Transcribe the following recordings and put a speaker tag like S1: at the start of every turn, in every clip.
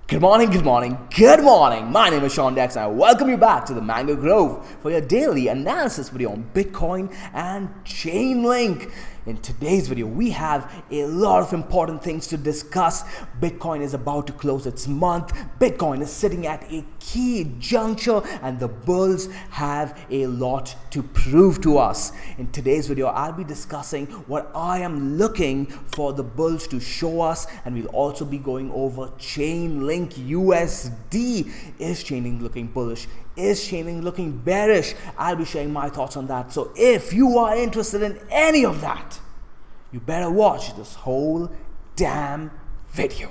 S1: Good morning, good morning, good morning. My name is Sean Dex and I welcome you back to the Mango Grove for your daily analysis video on Bitcoin and ChainLink. In today's video, we have a lot of important things to discuss. Bitcoin is about to close its month. Bitcoin is sitting at a key juncture and the bulls have a lot to prove to us. In today's video, I'll be discussing what I am looking for the bulls to show us, and we'll also be going over ChainLink USD. Is ChainLink looking bullish? Is ChainLink looking bearish? I'll be sharing my thoughts on that. So if you are interested in any of that, you better watch this whole damn video.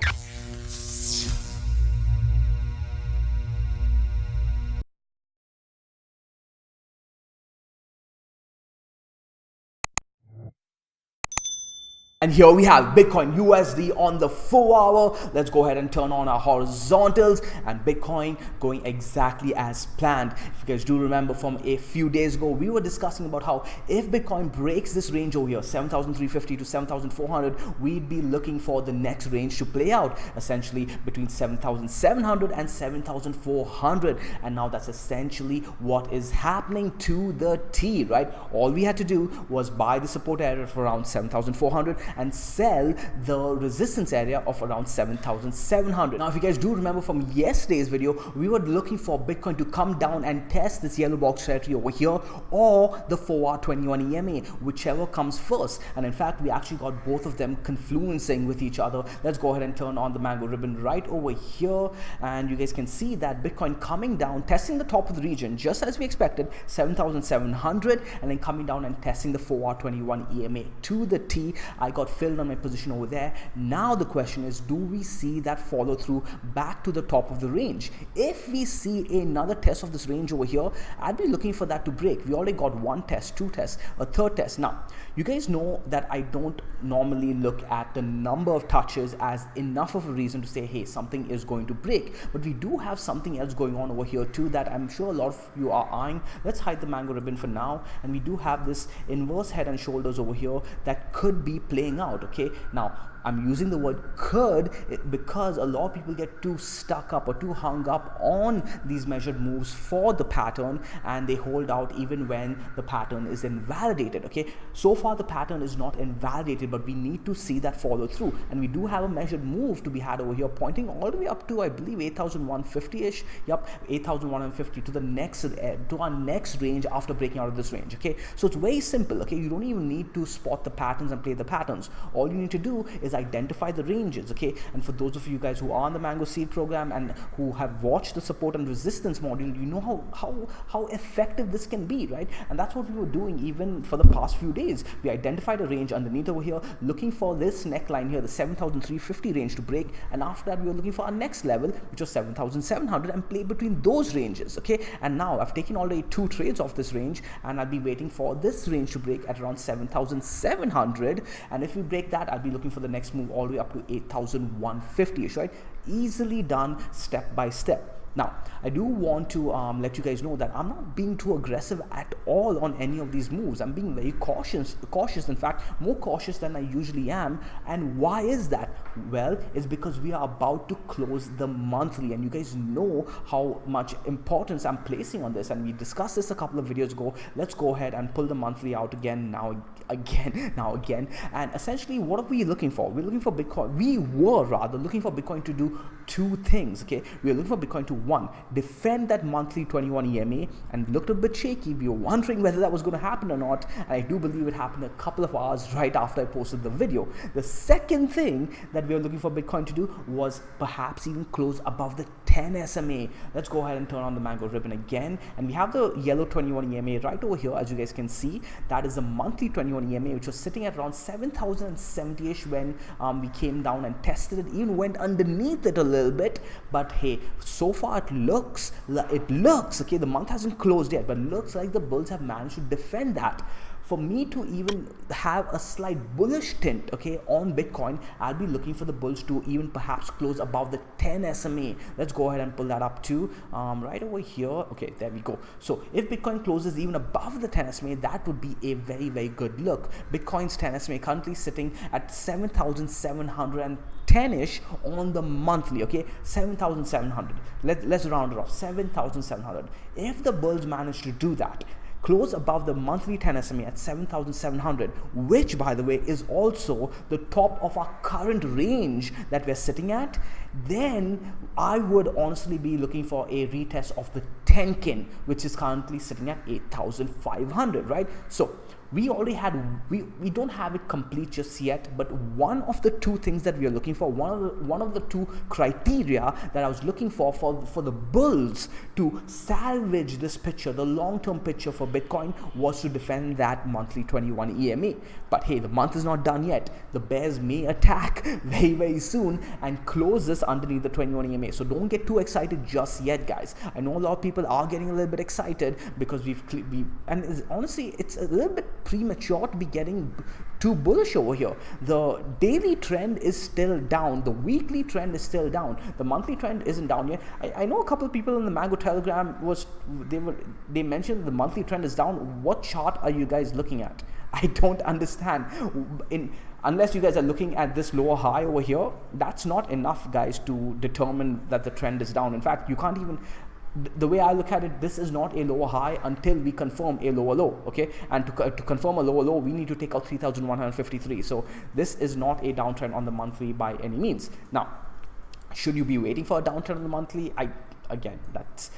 S1: And here we have Bitcoin USD on the 4-hour. Let's go ahead and turn on our horizontals, and Bitcoin going exactly as planned. If you guys do remember from a few days ago, we were discussing about how if Bitcoin breaks this range over here, 7,350 to 7,400, we'd be looking for the next range to play out, essentially between 7,700 and 7,400. And now that's essentially what is happening to the T, right? All we had to do was buy the support area for around 7,400 and sell the resistance area of around 7,700. Now, if you guys do remember from yesterday's video, we were looking for Bitcoin to come down and test this yellow box territory over here, or the 4-hour 21 EMA, whichever comes first. And in fact, we actually got both of them confluencing with each other. Let's go ahead and turn on the mango ribbon right over here, and you guys can see that Bitcoin coming down, testing the top of the region just as we expected, 7,700, and then coming down and testing the 4-hour 21 EMA to the T. I got filled on my position over there. Now the question is, do we see that follow through back to the top of the range? If we see another test of this range over here, I'd be looking for that to break. We already got one test, two tests, a third test. Now, you guys know that I don't normally look at the number of touches as enough of a reason to say, hey, something is going to break. But we do have something else going on over here too that I'm sure a lot of you are eyeing. Let's hide the mango ribbon for now. And we do have this inverse head and shoulders over here that could be playing out. Okay, now I'm using the word could because a lot of people get too stuck up or too hung up on these measured moves for the pattern, and they hold out even when the pattern is invalidated. Okay, so far the pattern is not invalidated, but we need to see that follow through, and we do have a measured move to be had over here pointing all the way up to, I believe, 8,150-ish. Yep, 8,150 to the next to our next range after breaking out of this range. Okay, so it's very simple. Okay, you don't even need to spot the patterns and play the patterns. All you need to do is identify the ranges. Okay, and for those of you guys who are on the Mango Seed program and who have watched the support and resistance module, you know how effective this can be, right? And that's what we were doing even for the past few days. We identified a range underneath over here, looking for this neckline here, the 7,350 range to break, and after that we were looking for our next level, which was 7,700, and play between those ranges. Okay, and now I've taken already 2 trades off this range, and I'll be waiting for this range to break at around 7,700, and if we break that, I'll be looking for the next move all the way up to 8,150-ish, right? Easily done step by step. Now, I do want to let you guys know that I'm not being too aggressive at all on any of these moves. I'm being very cautious, in fact, more cautious than I usually am. And why is that? Well, it's because we are about to close the monthly, and you guys know how much importance I'm placing on this, and we discussed this a couple of videos ago. Let's go ahead and pull the monthly out again, now again. And essentially, what are we looking for? We're looking for Bitcoin. We were rather looking for Bitcoin to do 2 things. Okay, we are looking for Bitcoin to, 1, defend that monthly 21 EMA, and looked a bit shaky. We were wondering whether that was going to happen or not, and I do believe it happened a couple of hours right after I posted the video. The second thing that we were looking for Bitcoin to do was perhaps even close above the 10 SMA. Let's go ahead and turn on the mango ribbon again, and we have the yellow 21 EMA right over here. As you guys can see, that is the monthly 21 EMA, which was sitting at around 7,070-ish when we came down and tested it, even went underneath it a little bit. But hey, so far it looks, okay, the month hasn't closed yet, but it looks like the bulls have managed to defend that. For me to even have a slight bullish tint, okay, on Bitcoin, I'll be looking for the bulls to even perhaps close above the 10 SMA. Let's go ahead and pull that up too, right over here. Okay, there we go. So if Bitcoin closes even above the 10 SMA, that would be a very, very good look. Bitcoin's 10 SMA currently sitting at 7,700 10ish on the monthly, okay, 7,700. Let's round it off, 7,700. If the bulls manage to do that, close above the monthly 10 SMA at 7,700, which by the way is also the top of our current range that we're sitting at, then I would honestly be looking for a retest of the Tenkin, which is currently sitting at 8,500, right? So we already had, we don't have it complete just yet, but one of the two things that we are looking for, one of the two criteria that I was looking for the bulls to salvage this picture, the long-term picture for Bitcoin, was to defend that monthly 21 EMA. But hey, the month is not done yet. The bears may attack very, very soon and close this underneath the 21 EMA. So don't get too excited just yet, guys. I know a lot of people are getting a little bit excited because honestly, it's a little bit premature to be getting too bullish over here. The daily trend is still down. The weekly trend is still down. The monthly trend isn't down yet. I know a couple of people in the Mango Telegram they mentioned the monthly trend is down. What chart are you guys looking at? I don't understand. Unless you guys are looking at this lower high over here, that's not enough, guys, to determine that the trend is down. In fact, you can't even, the way I look at it, this is not a lower high until we confirm a lower low, okay? And to confirm a lower low, we need to take out 3,153. So this is not a downtrend on the monthly by any means. Now, should you be waiting for a downtrend on the monthly? Again, that's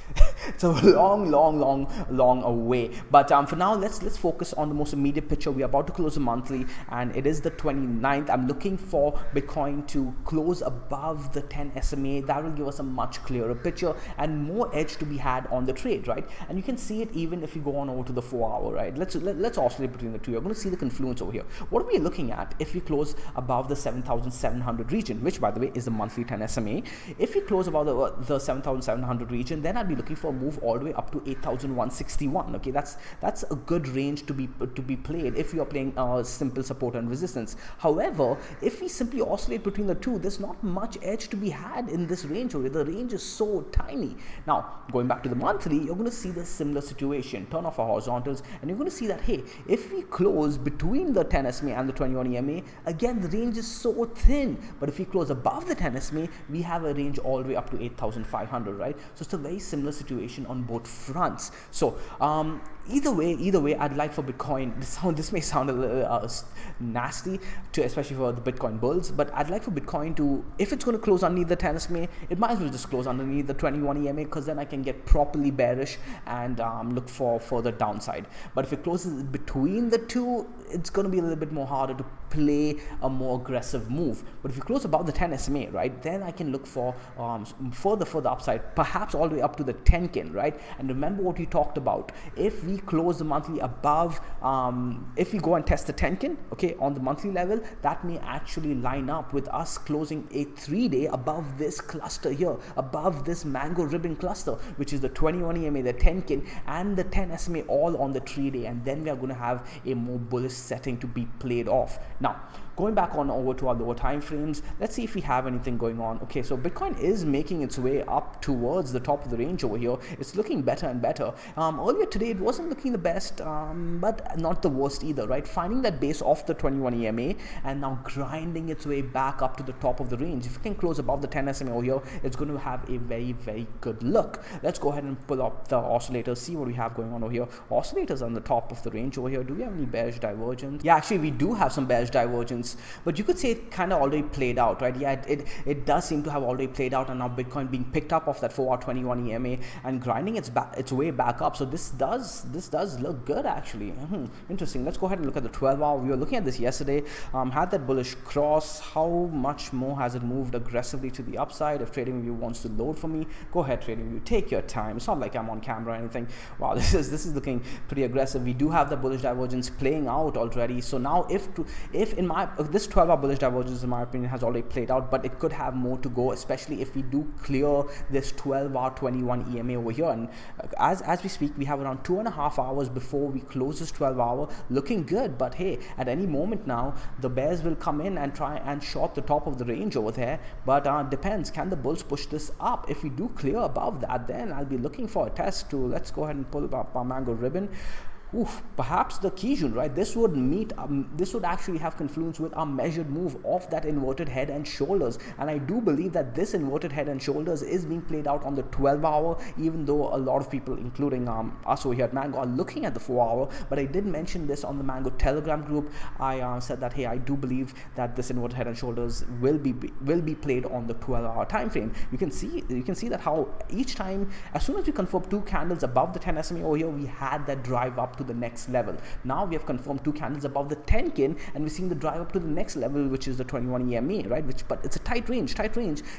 S1: it's a long away. But for now, let's focus on the most immediate picture. We are about to close the monthly, and it is the 29th. I'm looking for Bitcoin to close above the 10 SMA. That will give us a much clearer picture and more edge to be had on the trade, right? And you can see it even if you go on over to the 4-hour, right? Let's oscillate between the two. You're going to see the confluence over here. What are we looking at if we close above the 7,700 region, which by the way is the monthly 10 SMA? If we close above the 7,700 region, then I'd be looking for a move all the way up to 8,161. Okay, that's a good range to be played if you are playing simple support and resistance. However, if we simply oscillate between the two, there's not much edge to be had in this range. The range is so tiny. Now, going back to the monthly, you're going to see the similar situation. Turn off our horizontals, and you're going to see that, hey, if we close between the 10 SMA and the 21 EMA, again, the range is so thin. But if we close above the 10 SMA, we have a range all the way up to 8,500, right? So it's a very similar situation on both fronts. So either way, I'd like for Bitcoin, this may sound a little nasty, especially for the Bitcoin bulls, but I'd like for Bitcoin to, if it's going to close underneath the 10 SMA, it might as well just close underneath the 21 EMA, because then I can get properly bearish and look for further downside. But if it closes between the two, it's going to be a little bit more harder to play a more aggressive move. But if you close above the 10 SMA, right, then I can look for further upside, perhaps all the way up to the 10K, right? And remember what we talked about. If we close the monthly above, if we go and test the 10K, okay, on the monthly level, that may actually line up with us closing a 3-day above this cluster here, above this mango ribbon cluster, which is the 21 EMA, the 10K, and the 10 SMA all on the 3-day, and then we are going to have a more bullish setting to be played off. Now, going back on over to our lower time frames, let's see if we have anything going on. Okay, so Bitcoin is making its way up towards the top of the range over here. It's looking better and better. Earlier today, it wasn't looking the best, but not the worst either, right? Finding that base off the 21 EMA and now grinding its way back up to the top of the range. If it can close above the 10 SMA over here, it's going to have a very, very good look. Let's go ahead and pull up the oscillators, see what we have going on over here. Oscillators on the top of the range over here. Do we have any bearish divergence? Yeah, actually, we do have some bearish divergence, but you could say it kind of already played out, right? Yeah, it does seem to have already played out, and now Bitcoin being picked up off that 4-hour 21 EMA and grinding its way back up. So this does look good, actually. Interesting. Let's go ahead and look at the 12-hour. We were looking at this yesterday. Had that bullish cross. How much more has it moved aggressively to the upside? If TradingView wants to load for me, go ahead, TradingView. Take your time. It's not like I'm on camera or anything. Wow, this is looking pretty aggressive. We do have the bullish divergence playing out already. So now if in my this 12-hour bullish divergence, in my opinion, has already played out, but it could have more to go, especially if we do clear this 12-hour 21 EMA over here. And as we speak, we have around 2.5 hours before we close this 12-hour, looking good. But hey, at any moment now, the bears will come in and try and short the top of the range over there. But depends, can the bulls push this up? If we do clear above that, then I'll be looking for a test to, let's go ahead and pull up our mango ribbon. Perhaps the Kijun, right? This would meet, this would actually have confluence with our measured move of that inverted head and shoulders. And I do believe that this inverted head and shoulders is being played out on the 12-hour, even though a lot of people, including us over here at Mango, are looking at the 4-hour. But I did mention this on the Mango Telegram group. I said that, hey, I do believe that this inverted head and shoulders will be played on the 12-hour time frame. You can see that how each time, as soon as we confirm 2 candles above the 10 SMA over here, we had that drive up to the next level. Now we have confirmed 2 candles above the 10 kin, and we're seeing the drive up to the next level, which is the 21 EMA, right? But it's a tight range.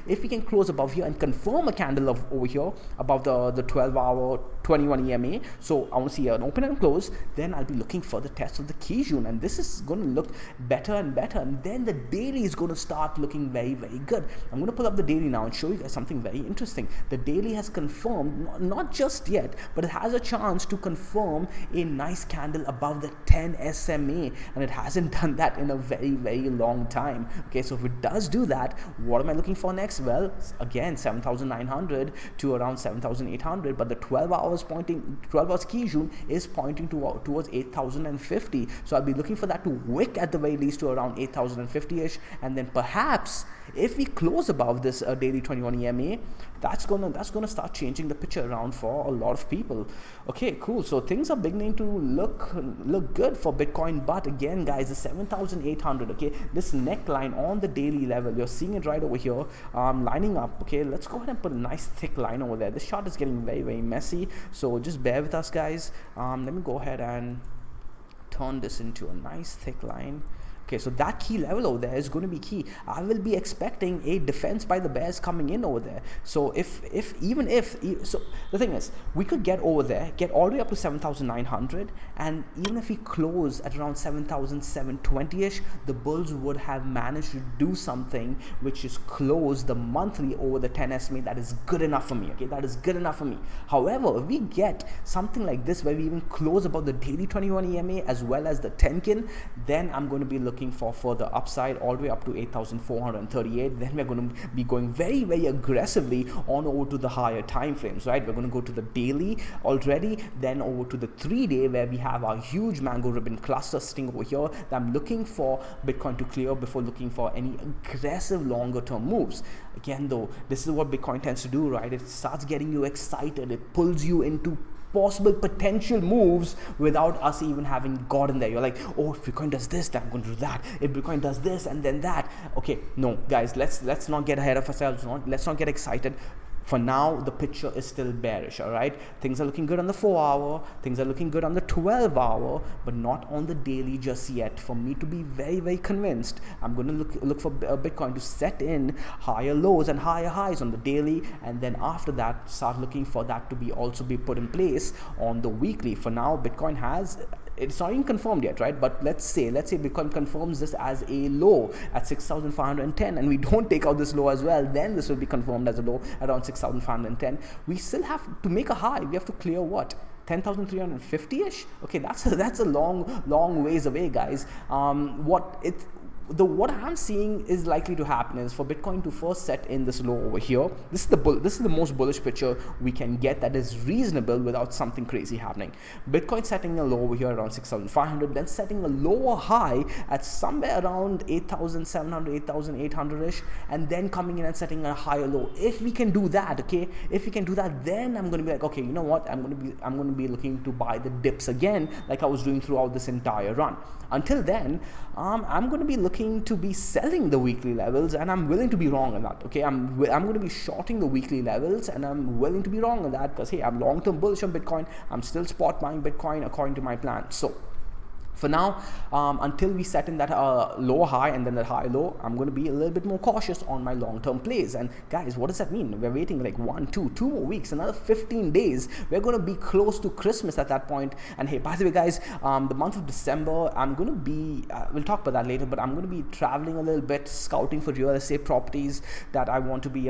S1: If we can close above here and confirm a candle over here above the 12-hour 21 EMA, so I want to see an open and close, then I'll be looking for the test of the Kijun, and this is going to look better and better, and then the daily is going to start looking very, very good. I'm going to pull up the daily now and show you guys something very interesting. The daily has confirmed, not just yet, but it has a chance to confirm a nice candle above the 10 SMA, and it hasn't done that in a very, very long time. Okay, so if it does do that, what am I looking for next? Well, again, 7,900 to around 7,800, but the 12 hours Kijun is pointing towards 8,050. So I'll be looking for that to wick at the very least to around 8,050-ish, and then perhaps if we close above this daily 21 EMA, that's gonna start changing the picture around for a lot of people. Okay, cool. So things are beginning to look good for Bitcoin, but again, guys, the 7,800. Okay, this neckline on the daily level, you're seeing it right over here, lining up. Okay, let's go ahead and put a nice thick line over there. This chart is getting very, very messy, so just bear with us, guys. Let me go ahead and turn this into a nice thick line. Okay, so that key level over there is going to be key. I will be expecting a defense by the bears coming in over there. So so the thing is, we could get over there, get all the way up to 7,900, and even if we close at around 7,720-ish, the bulls would have managed to do something which is close the monthly over the 10 SMA. That is good enough for me. Okay, that is good enough for me. However, if we get something like this where we even close above the daily 21 EMA as well as the 10 kin, then I'm going to be looking for further upside all the way up to 8,438. Then we're going to be going very, very aggressively on over to the higher time frames, right? We're going to go to the daily already, then over to the 3-day where we have our huge mango ribbon cluster sitting over here that I'm looking for Bitcoin to clear before looking for any aggressive longer term moves. Again though, this is what Bitcoin tends to do, right? It starts getting you excited, it pulls you into possible potential moves without us even having gotten there. You're like, oh, if Bitcoin does this, then I'm going to do that. If Bitcoin does this and then that. Okay, no, guys, let's not get ahead of ourselves. Let's not get excited. For now, the picture is still bearish, all right? Things are looking good on the 4-hour, things are looking good on the 12-hour, but not on the daily just yet. For me to be very, very convinced, I'm going to look for Bitcoin to set in higher lows and higher highs on the daily, and then after that, start looking for that to also be put in place on the weekly. For now, Bitcoin it's not even confirmed yet, right? But let's say Bitcoin confirms this as a low at 6,510, and we don't take out this low as well, then this will be confirmed as a low around 6,510. We still have to make a high. We have to clear what? 10,350-ish? Okay, that's a long ways away, guys. What I'm seeing is likely to happen is for Bitcoin to first set in this low over here. This is the most bullish picture we can get that is reasonable without something crazy happening. Bitcoin setting a low over here around 6,500, then setting a lower high at somewhere around 8,700, 8,800-ish, and then coming in and setting a higher low. If we can do that, okay, then I'm going to be like, okay, you know what? I'm going to be looking to buy the dips again, like I was doing throughout this entire run. Until then, I'm going to be looking to be selling the weekly levels, and I'm willing to be wrong on that. Okay, I'm going to be shorting the weekly levels, and I'm willing to be wrong on that because hey, I'm long-term bullish on Bitcoin. I'm still spot buying Bitcoin according to my plan. So for now, until we set in that low high and then that high low, I'm going to be a little bit more cautious on my long-term plays. And guys, what does that mean? We're waiting like 2 more weeks, another 15 days. We're going to be close to Christmas at that point. And hey, by the way, guys, the month of December, I'm going to be, we'll talk about that later, but I'm going to be traveling a little bit, scouting for real estate properties that I want to be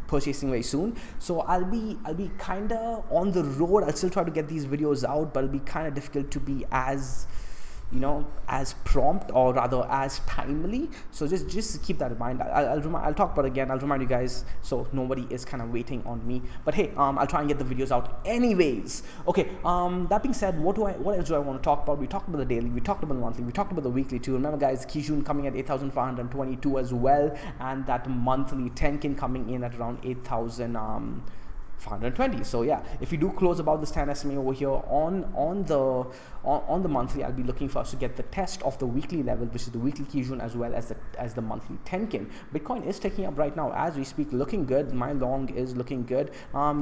S1: purchasing very soon. So I'll be kind of on the road. I'll still try to get these videos out, but it'll be kind of difficult to be as as prompt, or rather as timely. So just keep that in mind. I'll talk about it again. I'll remind you guys so nobody is kind of waiting on me. But hey, I'll try and get the videos out anyways. Okay, that being said, what else do I want to talk about? We talked about the daily, we talked about the monthly, we talked about the weekly too. Remember guys, Kijun coming at 8,522 as well, and that monthly Tenkin coming in at around 8,520. So yeah, if we do close above this 10 SMA over here on the monthly, I'll be looking for us to get the test of the weekly level, which is the weekly Kijun, as well as the monthly Tenkin. Bitcoin is taking up right now as we speak, looking good. My long is looking good.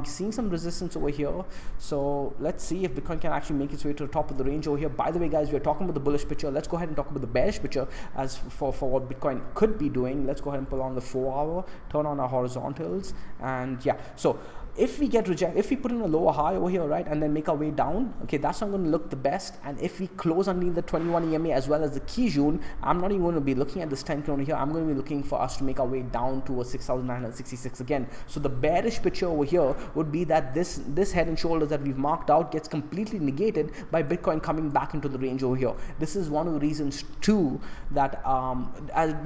S1: Seeing some resistance over here. So let's see if Bitcoin can actually make its way to the top of the range over here. By the way guys, we're talking about the bullish picture. Let's go ahead and talk about the bearish picture as for what Bitcoin could be doing. Let's go ahead and pull on the 4-hour, turn on our horizontals, and yeah, so if we get rejected, if we put in a lower high over here, right, and then make our way down, okay, that's not going to look the best. And if we close underneath the 21 EMA as well as the Kijun, I'm not even going to be looking at this 10K over here. I'm going to be looking for us to make our way down towards 6,966 again. So the bearish picture over here would be that this head and shoulders that we've marked out gets completely negated by Bitcoin coming back into the range over here. This is one of the reasons too that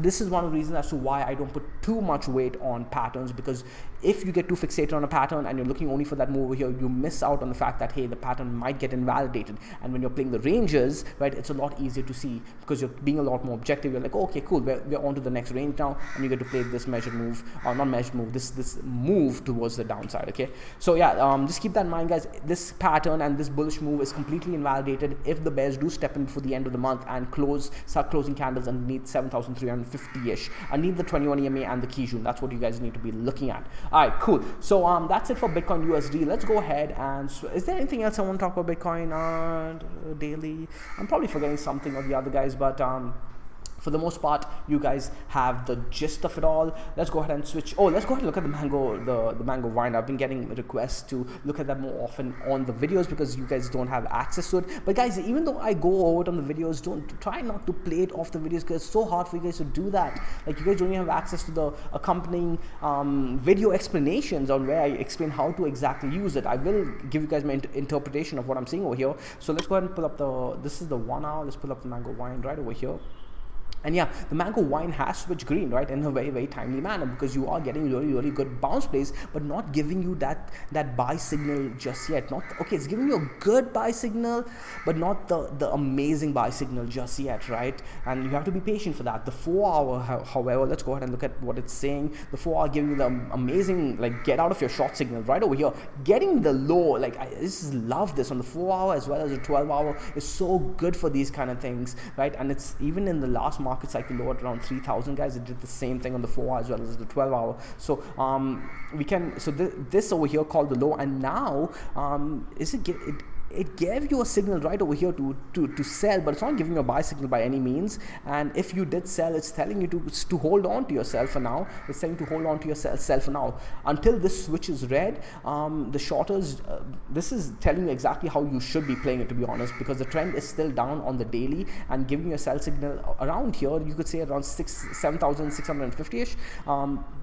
S1: this is one of the reasons as to why I don't put too much weight on patterns, because if you get too fixated on a pattern and you're looking only for that move over here, you miss out on the fact that hey, the pattern might get invalidated. And when you're playing the ranges, right, it's a lot easier to see because you're being a lot more objective. You're like, oh, okay, cool, we're on to the next range now, and you get to play this measured move, or not measured move, this move towards the downside. Okay, so yeah, just keep that in mind guys. This pattern and this bullish move is completely invalidated if the bears do step in before the end of the month and start closing candles underneath 7,350-ish, underneath the 21 EMA and the Kijun. That's what you guys need to be looking at. All right, cool. So that's it for Bitcoin USD. Let's go ahead and is there anything else I want to talk about Bitcoin daily? I'm probably forgetting something or the other guys, but for the most part, you guys have the gist of it all. Let's go ahead and switch. Oh, let's go ahead and look at the mango wine. I've been getting requests to look at that more often on the videos because you guys don't have access to it. But guys, even though I go over it on the videos, try not to play it off the videos because it's so hard for you guys to do that. Like you guys don't even have access to the accompanying video explanations on where I explain how to exactly use it. I will give you guys my interpretation of what I'm seeing over here. So let's go ahead and pull up this is the 1 hour. Let's pull up the mango wine right over here. And yeah, the mango wine has switched green, right, in a very, very timely manner because you are getting really, really good bounce plays, but not giving you that buy signal just yet. It's giving you a good buy signal, but not the amazing buy signal just yet, right? And you have to be patient for that. The 4 hour, however, let's go ahead and look at what it's saying. The 4 hour giving you the amazing, like, get out of your short signal right over here. Getting the low, like, I just love this on the 4 hour as well as the 12 hour is so good for these kind of things, right? And it's even in the last market cycle low at around 3,000 guys. It did the same thing on the 4 hour as well as the 12 hour. So this over here called the low, and now it gave you a signal right over here to sell, but it's not giving you a buy signal by any means. And if you did sell, it's telling you to hold on to yourself for now. It's telling you to hold on to yourself for now until this switches red. The shorters, this is telling you exactly how you should be playing it, to be honest, because the trend is still down on the daily and giving you a sell signal around here. You could say around 7,650-ish,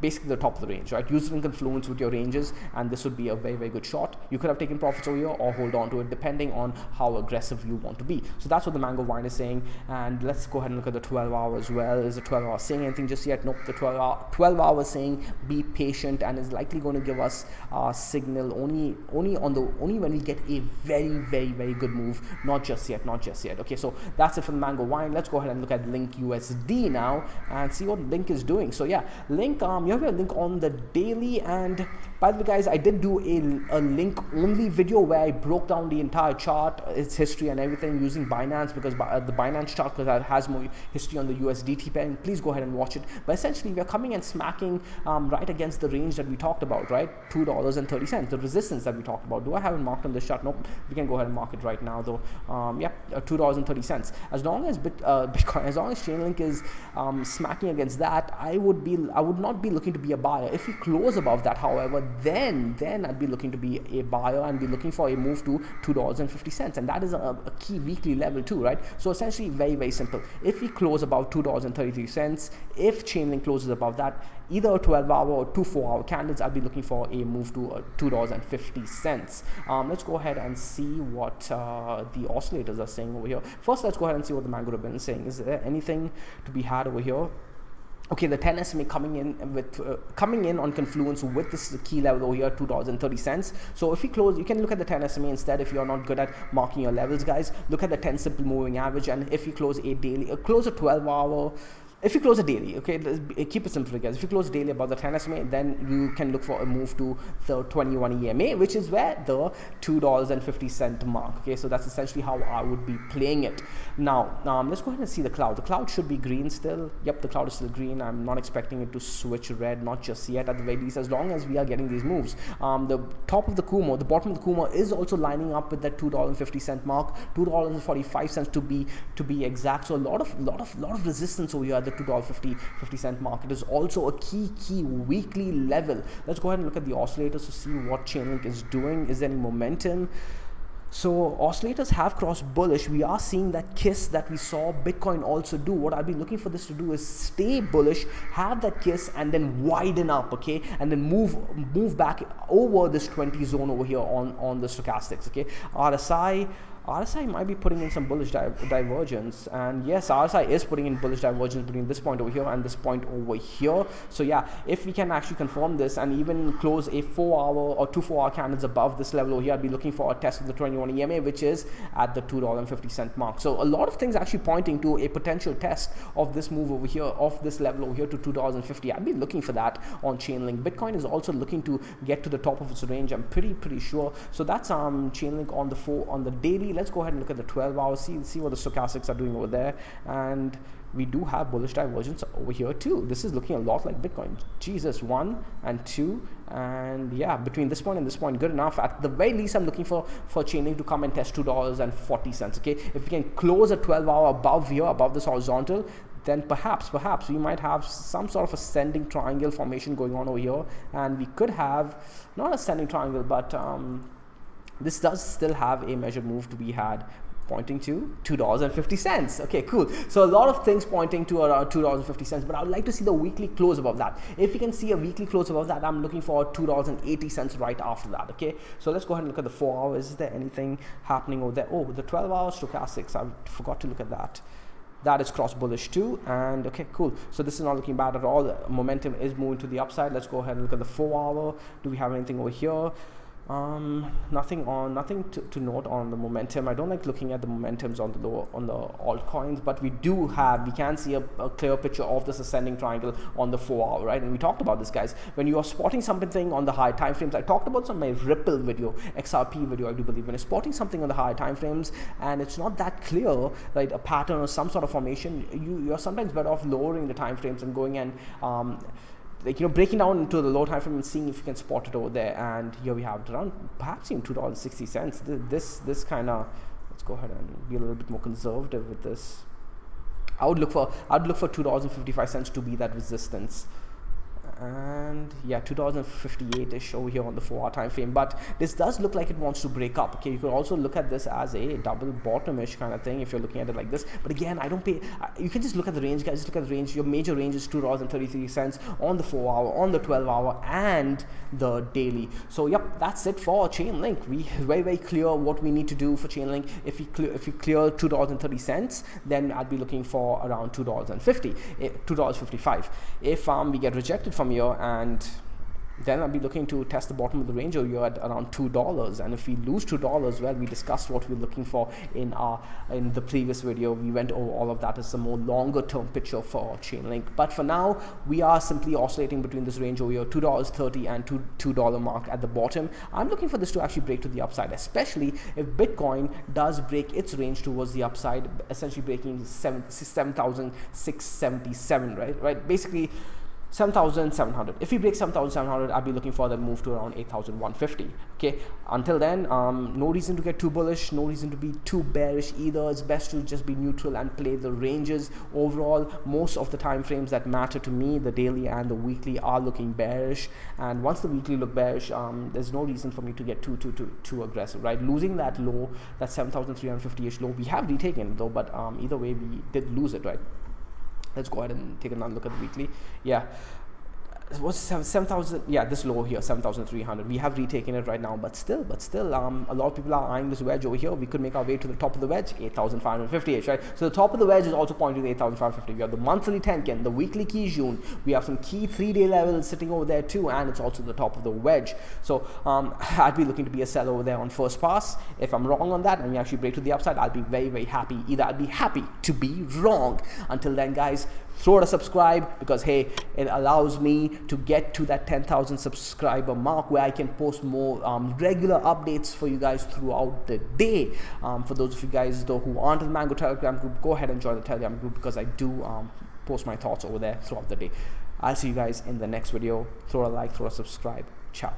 S1: basically the top of the range, right? Use it in confluence with your ranges, and this would be a very, very good short. You could have taken profits over here or hold on to it, depending on how aggressive you want to be. So that's what the mango wine is saying. And let's go ahead and look at the 12 hour as well. Is the 12 hour saying anything just yet? Nope. The 12 hour is saying be patient and is likely going to give us a signal only when we get a very, very, very good move. Not just yet. Okay, so that's it for the mango wine. Let's go ahead and look at Link USD now and see what Link is doing. So yeah, Link, you have a Link on the daily. And by the way guys, I did do a Link only video where I broke down the entire chart, its history and everything using Binance, because the Binance chart, because that has more history on the USDT pair. Please go ahead and watch it. But essentially we're coming and smacking right against the range that we talked about, right? $2.30, the resistance that we talked about. Do I have it marked on this chart? Nope. We can go ahead and mark it right now though. $2.30. As long as Bitcoin, as long as ChainLink is smacking against that, I would not be looking to be a buyer. If we close above that, however, then I'd be looking to be a buyer and be looking for a move to $2 $2.50, and that is a key weekly level too, right? So essentially very simple. If we close above $2.33, if Chainlink closes above that, either a 12-hour or 2 4-hour candles, I'll be looking for a move to $2.50. Let's go ahead and see what the oscillators are saying over here. First, let's go ahead and see what the Mango Ribbon is saying. Is there anything to be had over here? Okay, the 10 SMA coming in on confluence with this key level over here, $2.30. So if we close, you can look at the 10 SMA instead. If you're not good at marking your levels, guys, look at the 10 simple moving average, and if you close a daily, close a 12-hour. If you close a daily, okay, keep it simple, guys. If you close daily above the 10 SMA, then you can look for a move to the 21 EMA, which is where the $2.50 mark. Okay, so that's essentially how I would be playing it. Now, let's go ahead and see the cloud. The cloud should be green still. Yep, the cloud is still green. I'm not expecting it to switch red, not just yet, at the very least, as long as we are getting these moves. The top of the Kumo, the bottom of the Kumo is also lining up with that $2.50 mark, $2.45 to be exact. So a lot of resistance over here at the $2.50 mark. It is also a key weekly level. Let's go ahead and look at the oscillators to see what Chainlink is doing. Is there any momentum? So oscillators have crossed bullish. We are seeing that kiss that we saw Bitcoin also do. What I'll be looking for this to do is stay bullish, have that kiss, and then widen up, okay, and then move back over this 20 zone over here on the stochastics, okay. RSI might be putting in some bullish divergence, and yes, RSI is putting in bullish divergence between this point over here and this point over here. So yeah, if we can actually confirm this and even close a 4-hour or 2 4-hour candles above this level over here, I'd be looking for a test of the 21 EMA, which is at the $2.50 mark. So a lot of things actually pointing to a potential test of this move over here, of this level over here to $2.50. I'd be looking for that on Chainlink. Bitcoin is also looking to get to the top of its range, I'm pretty sure. So that's Chainlink on the daily. Let's go ahead and look at the 12 hours, see what the stochastics are doing over there, and we do have bullish divergence over here too. This is looking a lot like Bitcoin. Jesus, 1 and 2, and yeah, between this point and this point, good enough. At the very least, I'm looking for Chainlink to come and test $2.40. Okay, if we can close a 12-hour above here, above this horizontal, then perhaps we might have some sort of ascending triangle formation going on over here, and we could have not ascending triangle, but this does still have a measured move to be had, pointing to $2.50. Okay, cool. So a lot of things pointing to around $2.50, but I would like to see the weekly close above that. If we can see a weekly close above that, I'm looking for $2.80 right after that. Okay, so let's go ahead and look at the 4 hours. Is there anything happening over there? Oh, the 12-hour stochastics, I forgot to look at that. That is cross bullish too, and okay, cool. So this is not looking bad at all. The momentum is moving to the upside. Let's go ahead and look at the 4 hour. Do we have anything over here? Nothing to note on the momentum. I don't like looking at the momentums on the altcoins, but we can see a clear picture of this ascending triangle on the 4 hour, right? And we talked about this, guys. When you are spotting something on the high time frames, I talked about some of my Ripple video, XRP video, I do believe. When you're spotting something on the high time frames and it's not that clear, right, a pattern or some sort of formation, you're sometimes better off lowering the time frames and going and breaking down into the low time frame and seeing if you can spot it over there. And here we have it around perhaps even $2.60. This kind of, let's go ahead and be a little bit more conservative with this. I'd look for $2.55 to be that resistance. And yeah, $2.58-ish over here on the 4 hour time frame, but this does look like it wants to break up. Okay, you could also look at this as a double bottom-ish kind of thing if you're looking at it like this. But again, you can just look at the range, guys. Just look at the range. Your major range is $2.33 on the 4 hour, on the 12 hour, and the daily. So yep, that's it for Chainlink. We very clear what we need to do for Chainlink. If we clear $2.30, then I'd be looking for around $2.55. If we get rejected from here, and then I'll be looking to test the bottom of the range over here at around $2. And if we lose $2, well, we discussed what we're looking for in the previous video. We went over all of that as a more longer term picture for Chainlink. But for now, we are simply oscillating between this range over here, $2.30 and $2 mark at the bottom. I'm looking for this to actually break to the upside, especially if Bitcoin does break its range towards the upside, essentially breaking 7,677, right? Basically, 7,700. If we break 7,700, I'll be looking for that move to around 8,150. Okay, until then, no reason to get too bullish, no reason to be too bearish either. It's best to just be neutral and play the ranges. Overall, most of the time frames that matter to me, the daily and the weekly, are looking bearish, and once the weekly look bearish, there's no reason for me to get too aggressive, right? Losing that low, that 7,350-ish low, we have retaken though, but either way we did lose it, right? Let's go ahead and take another look at the weekly. Yeah, what's 7,000? Yeah, this low here, 7,300. We have retaken it right now, but still, a lot of people are eyeing this wedge over here. We could make our way to the top of the wedge, 8,550, right? So the top of the wedge is also pointing to 8,550. We have the monthly Tenkan, the weekly key June. We have some key 3-day levels sitting over there too, and it's also the top of the wedge. So I'd be looking to be a seller over there on first pass. If I'm wrong on that and we actually break to the upside, I'll be very, very happy. Either I'd be happy to be wrong. Until then, guys, throw it a subscribe, because hey, it allows me to get to that 10,000 subscriber mark where I can post more regular updates for you guys throughout the day. For those of you guys though who aren't in the Mango Telegram group, go ahead and join the Telegram group, because I do post my thoughts over there throughout the day. I'll see you guys in the next video. Throw a like, throw a subscribe. Ciao.